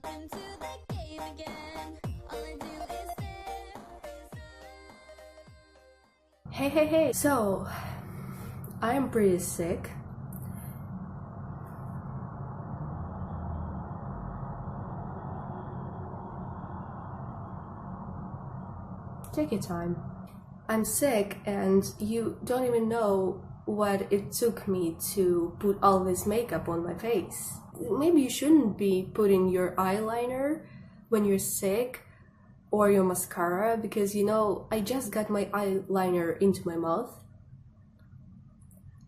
welcome to the game again. All I do is Hey. So, I'm pretty sick. Take your time. I'm sick and you don't even know what it took me to put all this makeup on my face. Maybe you shouldn't be putting your eyeliner when you're sick or your mascara because I just got my eyeliner into my mouth.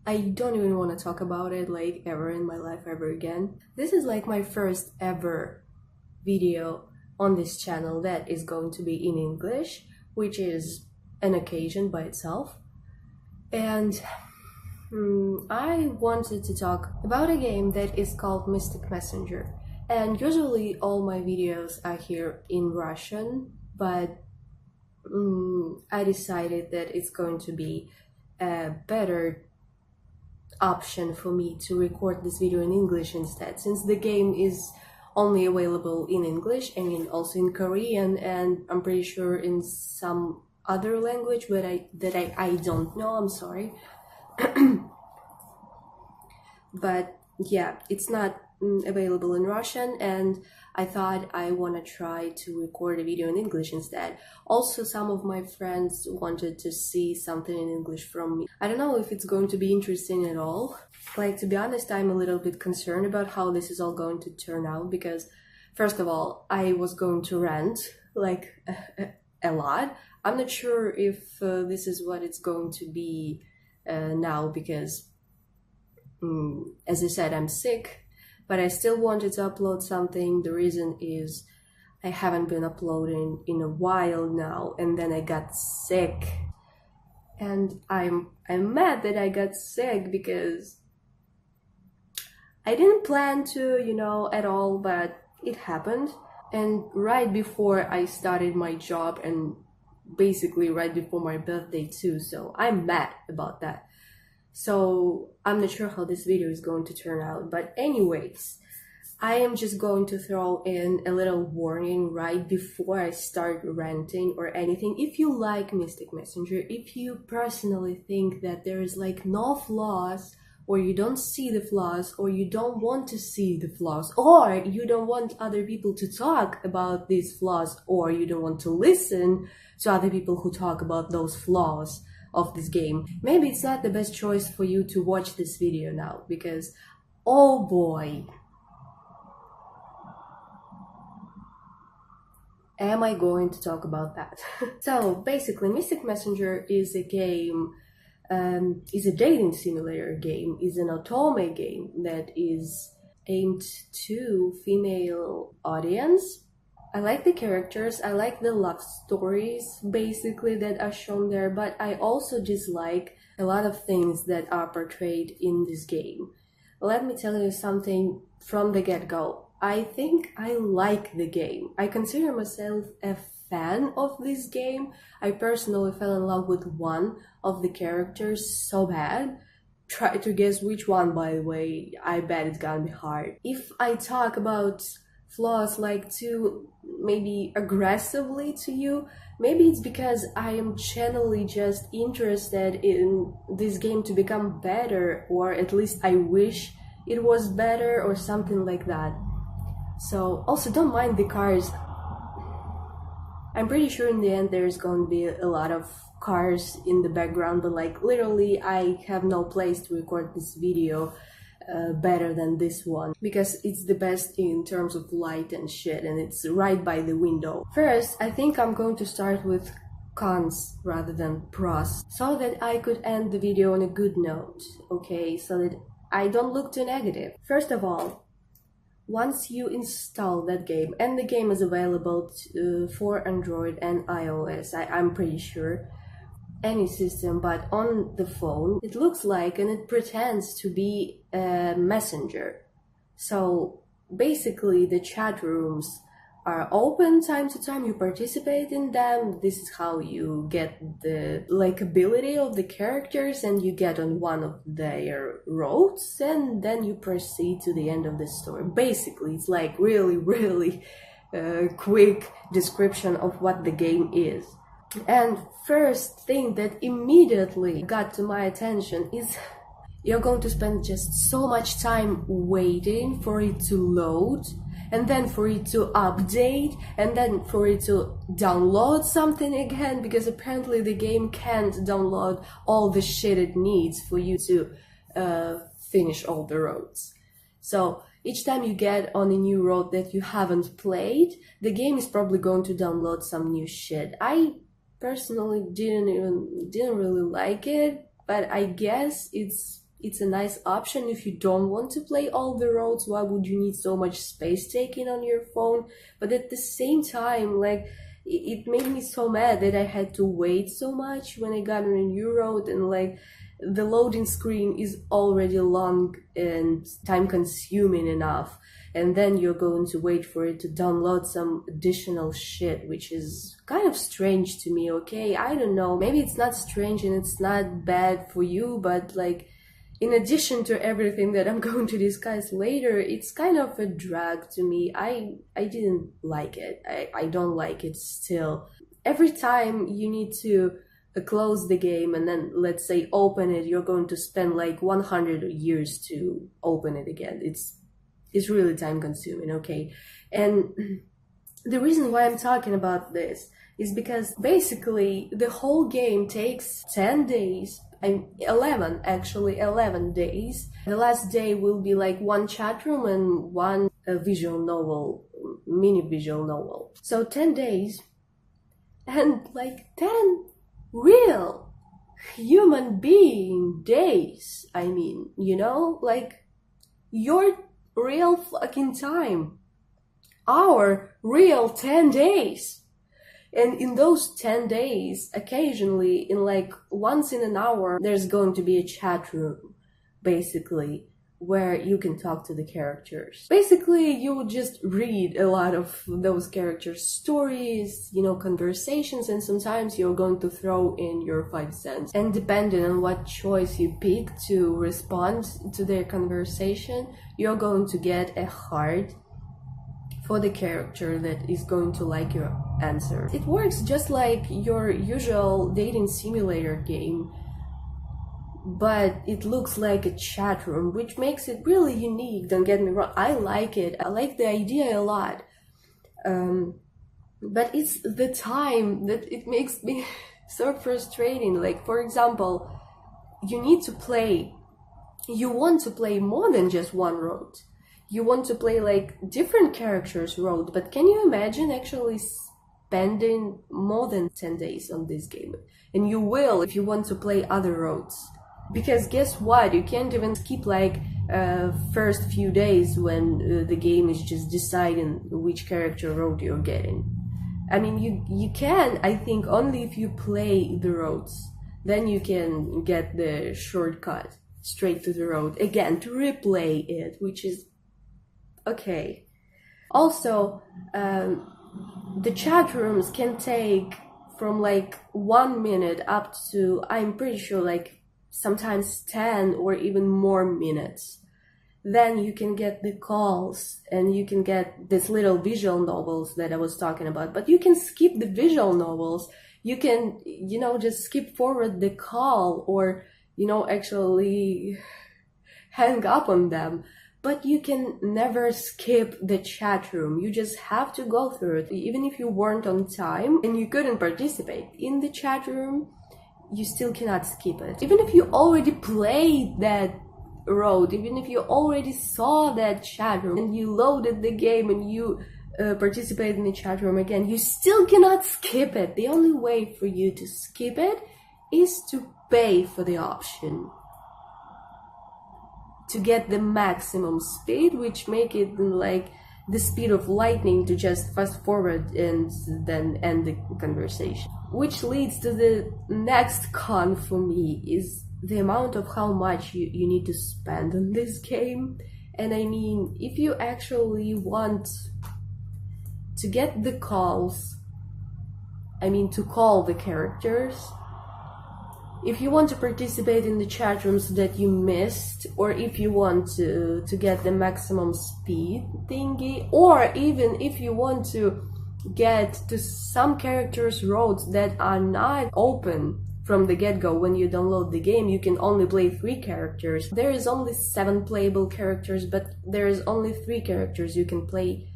I don't even want to talk about it like ever in my life ever again. This is like my first ever video on this channel that is going to be in English, which is an occasion by itself. And I wanted to talk about a game that is called Mystic Messenger. And usually all my videos are here in Russian, but I decided that it's going to be a better option for me to record this video in English instead, since the game is only available in English and also in Korean, and I'm pretty sure in some other language, but I don't know, I'm sorry. But yeah, it's not available in Russian, and I thought I want to try to record a video in English instead. Also, some of my friends wanted to see something in English from me. I don't know if it's going to be interesting at all. Like, to be honest, I'm a little bit concerned about how this is all going to turn out because, first of all, I was going to rant like a lot. I'm not sure if this is what it's going to be now because, as I said, I'm sick. But I still wanted to upload something. The reason is I haven't been uploading in a while now, and then I got sick. And I'm mad that I got sick because I didn't plan to, at all, but it happened. And right before I started my job, and basically right before my birthday too, so I'm mad about that. So I'm not sure how this video is going to turn out, but anyways, I am just going to throw in a little warning right before I start ranting or anything. If you like Mystic Messenger, if you personally think that there is like no flaws, or you don't see the flaws, or you don't want to see the flaws, or you don't want other people to talk about these flaws, or you don't want to listen to other people who talk about those flaws of this game, maybe it's not the best choice for you to watch this video now, because oh boy, am I going to talk about that. So basically, Mystic Messenger is a game, is a dating simulator game, is an otome game that is aimed to female audience. I like the characters, I like the love stories basically that are shown there, but I also dislike a lot of things that are portrayed in this game. Let me tell you something from the get-go. I think I like the game. I consider myself a fan of this game. I personally fell in love with one of the characters so bad. Try to guess which one, by the way. I bet it's gonna be hard. If I talk about flaws like too maybe aggressively to you, maybe it's because I am genuinely just interested in this game to become better, or at least I wish it was better or something like that. So also don't mind the cars. I'm pretty sure in the end there's going to be a lot of cars in the background, but like literally I have no place to record this video better than this one, because it's the best in terms of light and shit, and it's right by the window. First, I think I'm going to start with cons rather than pros, so that I could end the video on a good note, okay, so that I don't look too negative. First of all, once you install that game, and the game is available for Android and iOS, I'm pretty sure, any system, but on the phone it looks like, and it pretends to be a messenger. So basically the chat rooms are open time to time. You participate in them. This is how you get the likability of the characters, and you get on one of their roads, and then you proceed to the end of the story. Basically, it's like really quick description of what the game is. And first thing that immediately got to my attention is you're going to spend just so much time waiting for it to load, and then for it to update, and then for it to download something again, because apparently the game can't download all the shit it needs for you to finish all the roads. So each time you get on a new road that you haven't played, the game is probably going to download some new shit. I personally didn't really like it, but I guess it's a nice option if you don't want to play all the roads. Why would you need so much space taking on your phone? But at the same time, like, it made me so mad that I had to wait so much when I got on a new road, and like the loading screen is already long and time consuming enough, and then you're going to wait for it to download some additional shit, which is kind of strange to me. Okay, I don't know, maybe it's not strange and it's not bad for you, but like, in addition to everything that I'm going to discuss later, it's kind of a drag to me. I didn't like it. I don't like it still. Every time you need to close the game and then, let's say, open it, you're going to spend like 100 years to open it again. It's really time consuming, okay? And the reason why I'm talking about this is because basically the whole game takes 10 days. 11 days. The last day will be like one chat room and one visual novel, mini visual novel. So 10 days and like 10 real human being days. I mean, you know, like your real fucking time. Our real 10 days. And in those 10 days, occasionally, in like once in an hour, there's going to be a chat room, basically, where you can talk to the characters. Basically, you would just read a lot of those characters' stories, you know, conversations, and sometimes you're going to throw in your 5 cents. And depending on what choice you pick to respond to their conversation, you're going to get a heart for the character that is going to like your answer. It works just like your usual dating simulator game, but it looks like a chat room, which makes it really unique. Don't get me wrong, I like it. I like the idea a lot. But it's the time that it makes me so frustrating. Like, for example, you need to play, you want to play more than just one road. You want to play like different characters' road, but can you imagine actually spending more than 10 days on this game? And you will if you want to play other roads. Because guess what? You can't even skip like first few days when the game is just deciding which character road you're getting. I mean, you can, I think, only if you play the roads. Then you can get the shortcut straight to the road again to replay it, which is okay. Also, the chat rooms can take from like 1 minute up to, I'm pretty sure, like sometimes 10 or even more minutes. Then you can get the calls and you can get these little visual novels that I was talking about. But you can skip the visual novels. You can, you know, just skip forward the call or, you know, actually hang up on them. But you can never skip the chat room. You just have to go through it. Even if you weren't on time and you couldn't participate in the chat room, you still cannot skip it. Even if you already played that road, even if you already saw that chat room and you loaded the game and you participate in the chat room again, you still cannot skip it. The only way for you to skip it is to pay for the option to get the maximum speed, which make it like the speed of lightning to just fast forward and then end the conversation. Which leads to the next con for me is the amount of how much you need to spend on this game. And I mean, if you actually want to get the calls, to call the characters, if you want to participate in the chat rooms that you missed, or if you want to get the maximum speed thingy, or even if you want to get to some characters' roads that are not open from the get-go when you download the game, you can only play 3 characters. There is only 7 playable characters, but there is only 3 characters you can play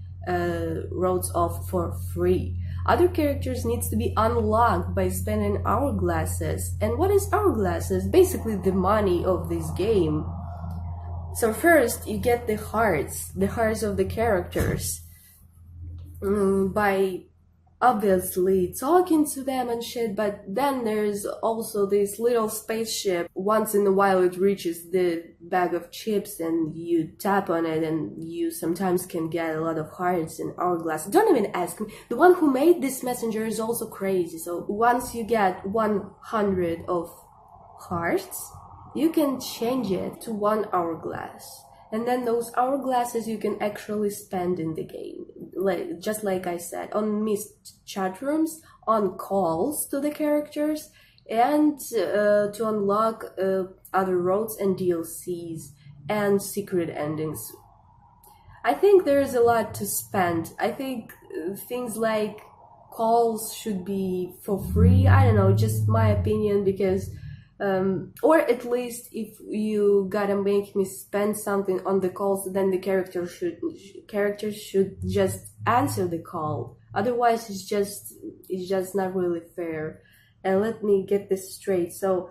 roads of for free. Other characters needs to be unlocked by spending hourglasses. And what is hourglasses? Basically the money of this game. So first you get the hearts of the characters by obviously talking to them and shit, but then there's also this little spaceship. Once in a while it reaches the bag of chips and you tap on it and you sometimes can get a lot of hearts and hourglass. Don't even ask me. The one who made this messenger is also crazy. So once you get 100 of hearts, you can change it to 1 hourglass. And then those hourglasses you can actually spend in the game. Just like I said, on missed chat rooms, on calls to the characters, and to unlock other roads and DLCs and secret endings. I think there's a lot to spend. I think things like calls should be for free. I don't know, just my opinion, because or at least if you gotta make me spend something on the calls, then the characters should just answer the call. Otherwise it's just not really fair. And let me get this straight. So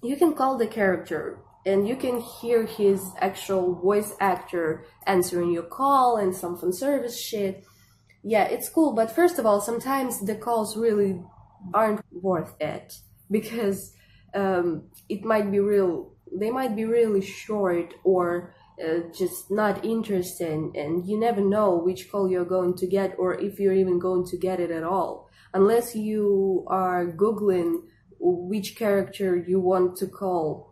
you can call the character and you can hear his actual voice actor answering your call and some fan service shit. Yeah, it's cool, but first of all, sometimes the calls really aren't worth it, because they might be really short or just not interesting, and you never know which call you're going to get, or if you're even going to get it at all, unless you are googling which character you want to call,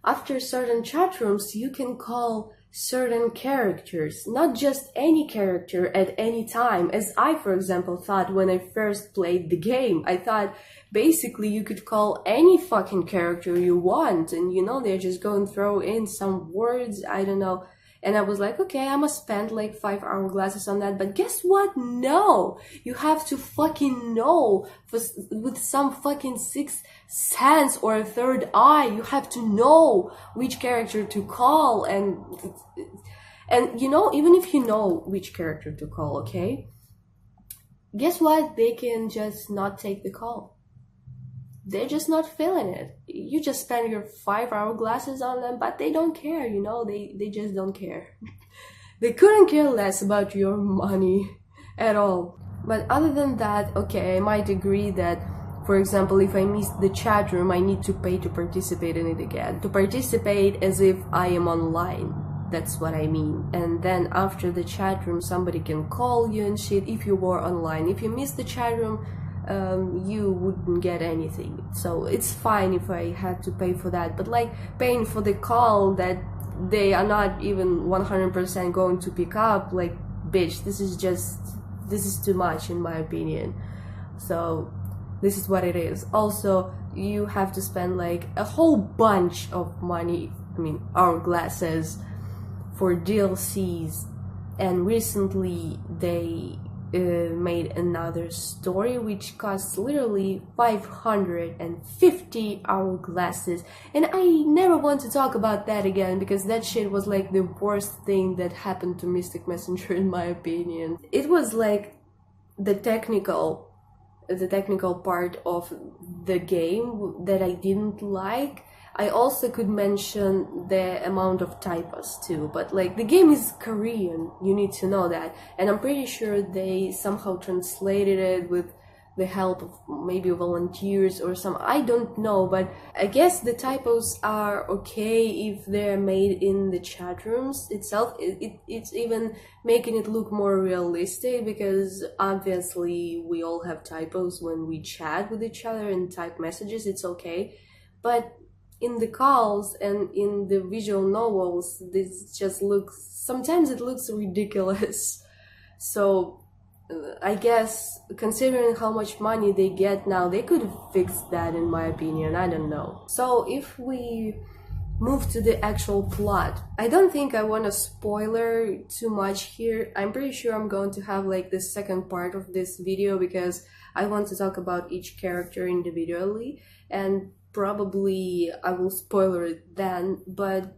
After certain chat rooms, you can call certain characters, not just any character at any time, as I, for example, thought when I first played the game. I thought basically you could call any fucking character you want, and they're just going to throw in some words, I don't know. And I was like, okay, I must spend like 5 hourglasses on that. But guess what? No! You have to fucking know with some fucking sixth sense or a third eye. You have to know which character to call. And even if you know which character to call, okay? Guess what? They can just not take the call. They're just not feeling it. You just spend your 5 hourglasses on them, but they don't care, they just don't care. They couldn't care less about your money at all. But other than that, okay, I might agree that, for example, if I miss the chat room, I need to pay to participate in it again. To participate as if I am online. That's what I mean. And then after the chat room, somebody can call you and shit if you were online. If you miss the chat room, you wouldn't get anything. So it's fine if I had to pay for that, but like paying for the call that they are not even 100% going to pick up, like, bitch, this is too much in my opinion. So this is what it is. Also, you have to spend like a whole bunch of money, hourglasses, for DLCs, and recently they made another story which costs literally 550 hourglasses, and I never want to talk about that again, because that shit was like the worst thing that happened to Mystic Messenger in my opinion. It was like the technical part of the game that I didn't like. I also could mention the amount of typos too, but like the game is Korean, you need to know that, and I'm pretty sure they somehow translated it with the help of maybe volunteers or some, I don't know, but I guess the typos are okay if they're made in the chat rooms itself. It's even making it look more realistic, because obviously we all have typos when we chat with each other and type messages, it's okay, but in the calls and in the visual novels, this just looks, sometimes it looks ridiculous. So I guess considering how much money they get now, they could have fixed that, in my opinion. I don't know. So if we move to the actual plot, I don't think I want to spoiler too much here. I'm pretty sure I'm going to have like the second part of this video because I want to talk about each character individually, and probably I will spoiler it then. But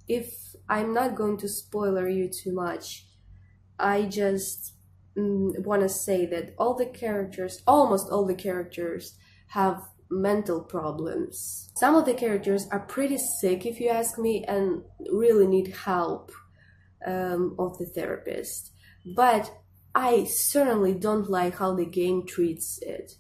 if I'm not going to spoiler you too much, I just want to say that all the characters, almost all the characters, have mental problems. Some of the characters are pretty sick, if you ask me, and really need help of the therapist. But I certainly don't like how the game treats it.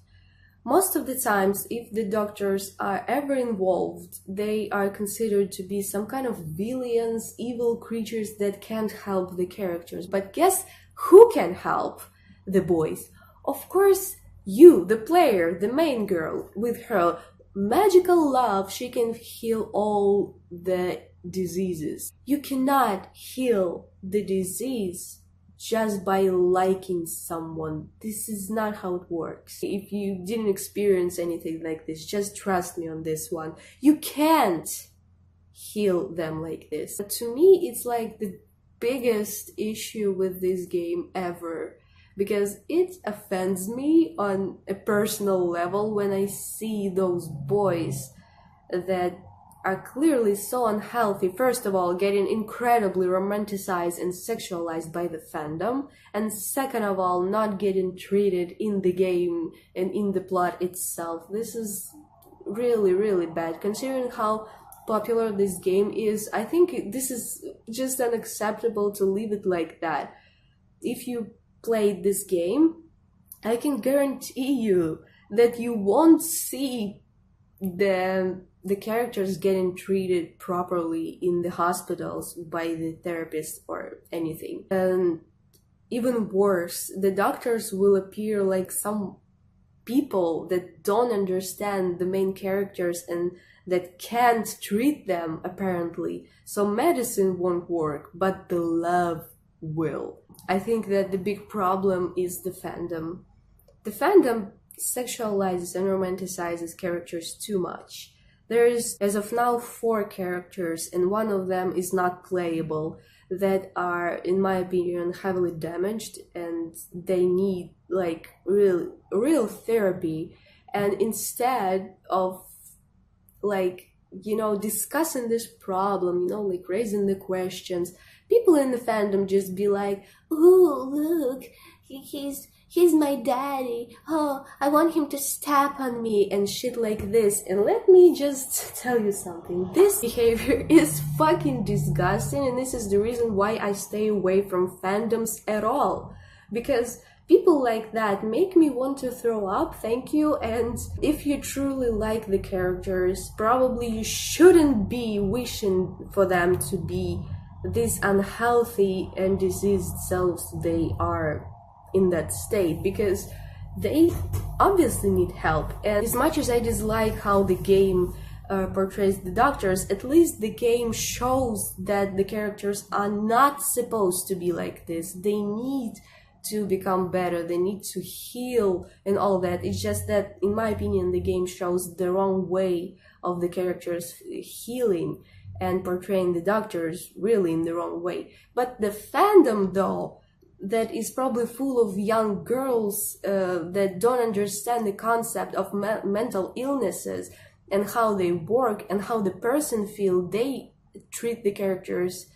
Most of the times, if the doctors are ever involved, they are considered to be some kind of villains, evil creatures that can't help the characters. But guess who can help the boys? Of course, you, the player, the main girl. With her magical love, she can heal all the diseases. You cannot heal the disease just by liking someone. This is not how it works. If you didn't experience anything like this, just trust me on this one. You can't heal them like this. But to me, it's like the biggest issue with this game ever, because it offends me on a personal level when I see those boys that are clearly so unhealthy, first of all, getting incredibly romanticized and sexualized by the fandom, and second of all, not getting treated in the game and in the plot itself. This is really, really bad. Considering how popular this game is, I think this is just unacceptable to leave it like that. If you played this game, I can guarantee you that you won't see the characters getting treated properly in the hospitals by the therapist or anything. And even worse, the doctors will appear like some people that don't understand the main characters and that can't treat them, apparently. So medicine won't work, but the love will. I think that the big problem is the fandom. The fandom sexualizes and romanticizes characters too much. There's, as of now, 4 characters, and one of them is not playable, that are, in my opinion, heavily damaged, and they need, like, real therapy. And instead of, like, discussing this problem, like, raising the questions, people in the fandom just be like, "Oh, look, he's my daddy. Oh, I want him to step on me," and shit like this. And let me just tell you something. This behavior is fucking disgusting, and this is the reason why I stay away from fandoms at all. Because people like that make me want to throw up, thank you. And if you truly like the characters, probably you shouldn't be wishing for them to be these unhealthy and diseased selves they are in that state, because they obviously need help. And as much as I dislike how the game portrays the doctors, at least the game shows that the characters are not supposed to be like this. They need to become better, they need to heal and all that. It's just that, in my opinion, the game shows the wrong way of the characters healing and portraying the doctors really in the wrong way. But the fandom, though, that is probably full of young girls that don't understand the concept of mental illnesses and how they work and how the person feels, they treat the characters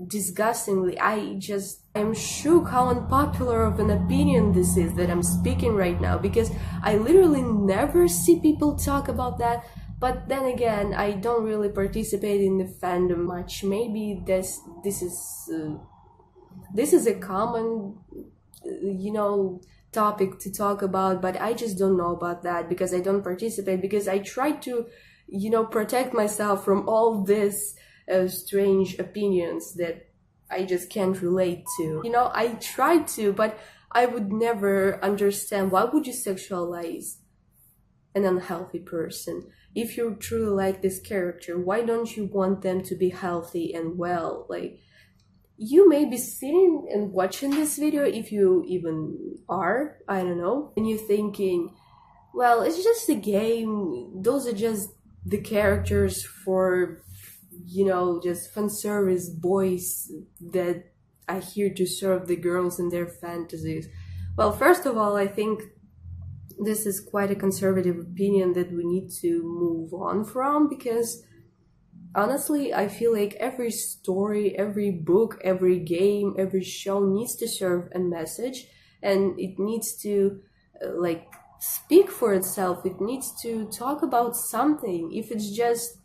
disgustingly. I'm shook how unpopular of an opinion this is that I'm speaking right now, because I literally never see people talk about that. But then again, I don't really participate in the fandom much. Maybe this is a common topic to talk about, but I just don't know about that because I don't participate, because I try to protect myself from all this strange opinions that I just can't relate to. I try to, but I would never understand, why would you sexualize an unhealthy person? If you truly like this character, why don't you want them to be healthy and well? Like, you may be sitting and watching this video, if you even are, I don't know, and you're thinking, well, it's just a game, those are just the characters for, just fan service boys that are here to serve the girls and their fantasies. Well, first of all, I think this is quite a conservative opinion that we need to move on from, because honestly, I feel like every story, every book, every game, every show needs to serve a message, and it needs to speak for itself. It needs to talk about something. If it's just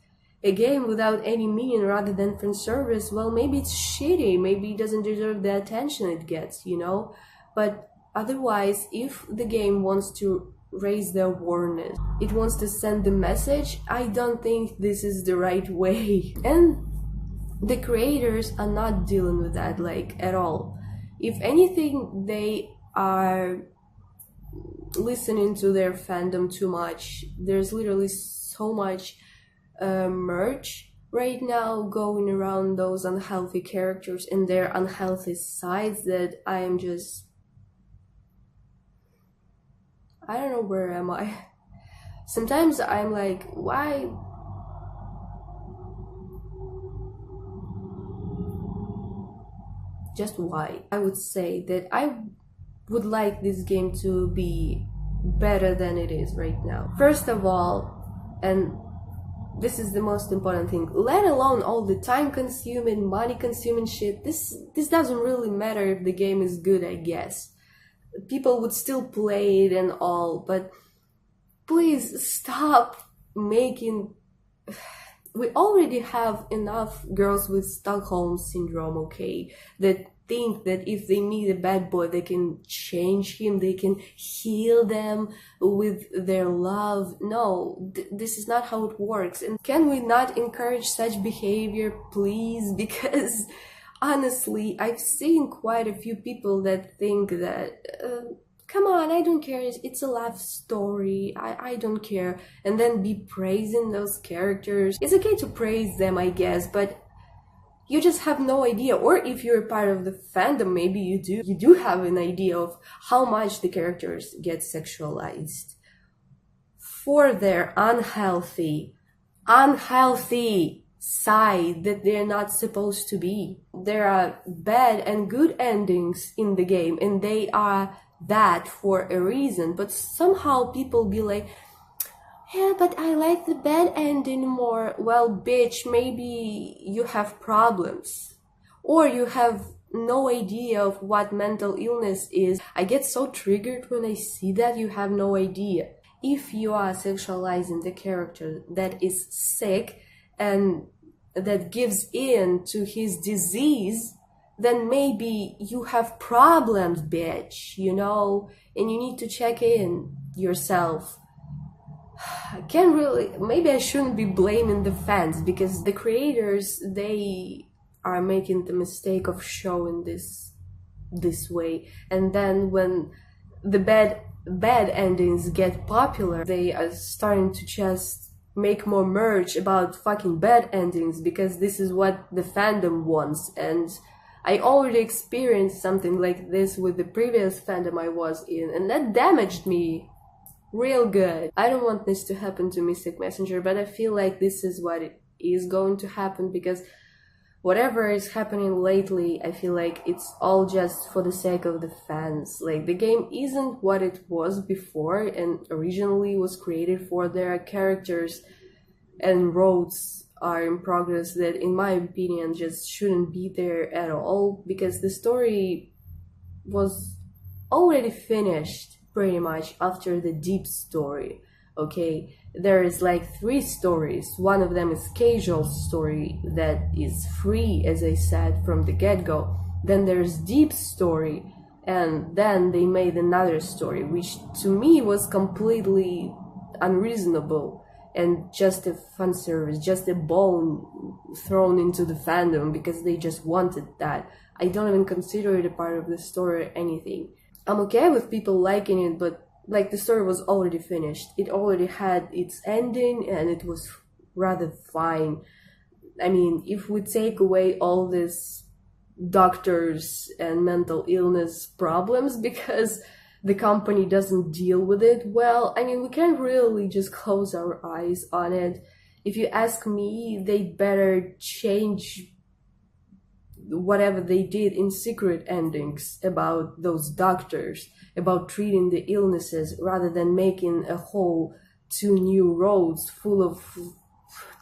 a game without any meaning rather than fan service, well, maybe it's shitty, maybe it doesn't deserve the attention it gets, But otherwise, if the game wants to raise the awareness, it wants to send the message, I don't think this is the right way. And the creators are not dealing with that, at all. If anything, they are listening to their fandom too much. There's literally so much merch right now going around those unhealthy characters and their unhealthy sides that I am just, I don't know, where am I? Sometimes I'm like, why? Just why? I would say that I would like this game to be better than it is right now. First of all, and this is the most important thing, let alone all the time consuming, money consuming shit, this doesn't really matter if the game is good, I guess. People would still play it and all, but please stop making... We already have enough girls with Stockholm syndrome, okay, that think that if they meet a bad boy, they can change him, they can heal them with their love. No, this is not how it works. And can we not encourage such behavior, please? Because honestly, I've seen quite a few people that think that, come on, I don't care, it's a love story, I don't care, and then be praising those characters. It's okay to praise them, I guess, but you just have no idea. Or if you're a part of the fandom, maybe you do have an idea of how much the characters get sexualized for their unhealthy side that they're not supposed to be. There are bad and good endings in the game, and they are that for a reason. But somehow people be like, yeah, but I like the bad ending more. Well, bitch, maybe you have problems, or you have no idea of what mental illness is. I get so triggered when I see that. You have no idea. If you are sexualizing the character that is sick and that gives in to his disease, then maybe you have problems, bitch, and you need to check in yourself. I can't really, maybe I shouldn't be blaming the fans, because the creators, they are making the mistake of showing this way, and then when the bad endings get popular, they are starting to just make more merch about fucking bad endings, because this is what the fandom wants. And I already experienced something like this with the previous fandom I was in, and that damaged me real good. I don't want this to happen to Mystic Messenger, but I feel like this is what it is going to happen, because whatever is happening lately, I feel like it's all just for the sake of the fans. Like, the game isn't what it was before and originally was created for. There are characters and roads are in progress that, in my opinion, just shouldn't be there at all, because the story was already finished pretty much after the deep story. Okay, there is like 3 stories. One of them is casual story that is free, as I said from the get-go. Then there's deep story, and then they made another story, which to me was completely unreasonable and just a fan service, just a bone thrown into the fandom because they just wanted that. I don't even consider it a part of the story or anything. I'm okay with people liking it, but like, the story was already finished. It already had its ending and it was rather fine. I mean, if we take away all this doctors and mental illness problems because the company doesn't deal with it well. I mean, we can't really just close our eyes on it. If you ask me, they'd better change whatever they did in secret endings about those doctors, about treating the illnesses, rather than making a whole 2 new roads full of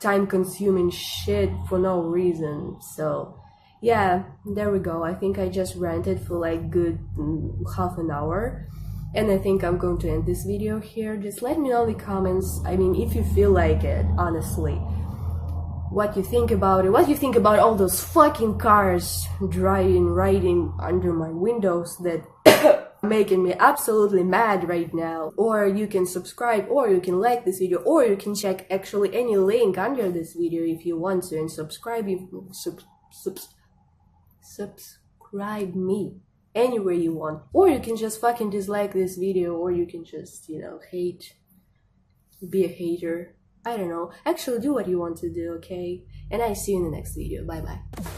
time-consuming shit for no reason. So yeah, there we go. I think I just ranted for like good half an hour, and I think I'm going to end this video here. Just let me know in the comments, I mean, if you feel like it, honestly, what you think about it, what you think about all those fucking cars riding under my windows that making me absolutely mad right now. Or you can subscribe, or you can like this video, or you can check actually any link under this video if you want to, and subscribe subscribe me anywhere you want. Or you can just fucking dislike this video, or you can just, you know, be a hater. I don't know. Actually, do what you want to do, okay? And I see you in the next video. Bye bye.